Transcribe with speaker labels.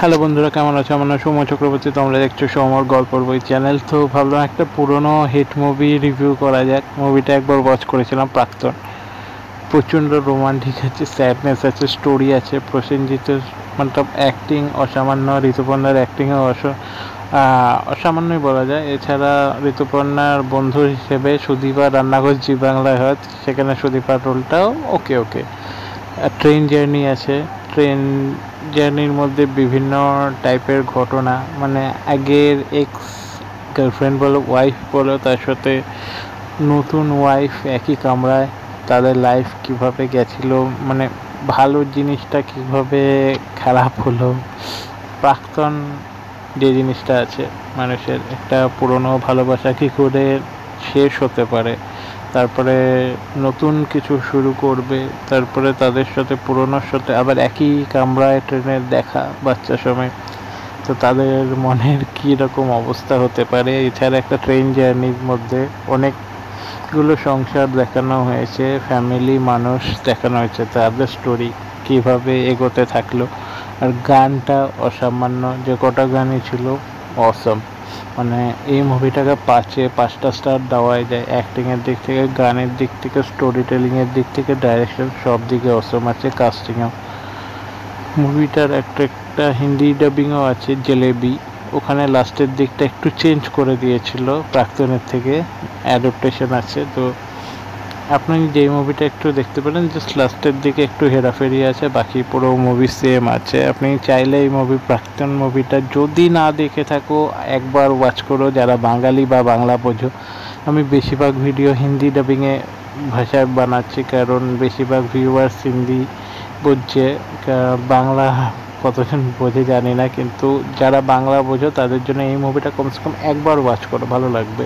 Speaker 1: Hello বন্ধুরা, কেমন আছো? আমার নাম সৌম্য চক্রবর্তী, তোমরা দেখছো সৌম্যর গল্পের বই চ্যানেল। তো ভাবলাম একটা পুরনো হিট মুভি রিভিউ করা যাক। মুভিটা একবার ওয়াচ করেছিলাম, প্রাক্তন। প্রচণ্ড রোমান্টিক আছে, স্যাডনেস আছে, স্টোরি আছে, প্রসেনজিৎ মতলব অ্যাক্টিং অসামান্য, ঋতুপর্ণার অ্যাক্টিংও অসামান্যই বলা যায়। এছাড়া ঋতুপর্ণার বন্ধু হিসেবে সুদীপা রান্নাঘর জি বাংলায় হয়, সেখানে সুদীপার রোলটাও ওকে ওকে। ট্রেন জার্নি আছে। ট্রেন জার্নির মধ্যে বিভিন্ন টাইপের ঘটনা, মানে আগের এক্স গার্লফ্রেন্ড বলো, ওয়াইফ বলো, তার সাথে নতুন ওয়াইফ একই কামরায়, তাদের লাইফ কিভাবে গেছিল, মানে ভালো জিনিসটা কিভাবে খারাপ হলো, প্রাক্তন যে জিনিসটা আছে মানুষের, একটা পুরনো ভালোবাসা কী করে শেষ হতে পারে, তারপরে নতুন কিছু শুরু করবে, তারপরে তাদের সাথে পুরনোর সাথে আবার একই কামরায় ট্রেনের দেখা বাচ্চা সময়, তো তাদের মনের কী রকম অবস্থা হতে পারে। এছাড়া একটা ট্রেন জার্নির মধ্যে অনেকগুলো সংসার দেখানো হয়েছে, ফ্যামিলি মানুষ দেখানো হয়েছে, তাদের স্টোরি কীভাবে এগোতে থাকলো। আর গানটা অসামান্য, যে কটা গানই ছিল অসম। মানে এই মুভিটাকে 5-5টা স্টার দেওয়াই যায়। অ্যাক্টিংয়ের দিক থেকে, গানের দিক থেকে, স্টোরি টেলিংয়ের দিক থেকে, ডাইরেকশন, সব দিকে অসম আছে, কাস্টিংও। মুভিটার একটা হিন্দি ডাবিংও আছে, জেলেবি। ওখানে লাস্টের দিকটা একটু চেঞ্জ করে দিয়েছিল প্রাক্তনের থেকে, অ্যাডাপ্টেশন আছে। তো আপনি যেই মুভিটা একটু দেখতে পারেন, জাস্ট লাস্টের দিকে একটু হেরাফেরি আছে, বাকি পুরো মুভি সেম আছে। আপনি চাইলে এই প্রাক্তন মুভিটা যদি না দেখে থাকো, একবার ওয়াচ করো, যারা বাঙালি বা বাংলা বোঝো। আমি বেশিরভাগ ভিডিও হিন্দি ডাবিংয়ে ভাষায় বানাচ্ছি, কারণ বেশিরভাগ ভিউয়ার্স হিন্দি বুঝছে। বাংলা কতজন বোঝে জানি না, কিন্তু যারা বাংলা বোঝো তাদের জন্য এই মুভিটা কমসে কম একবার ওয়াচ করো, ভালো লাগবে।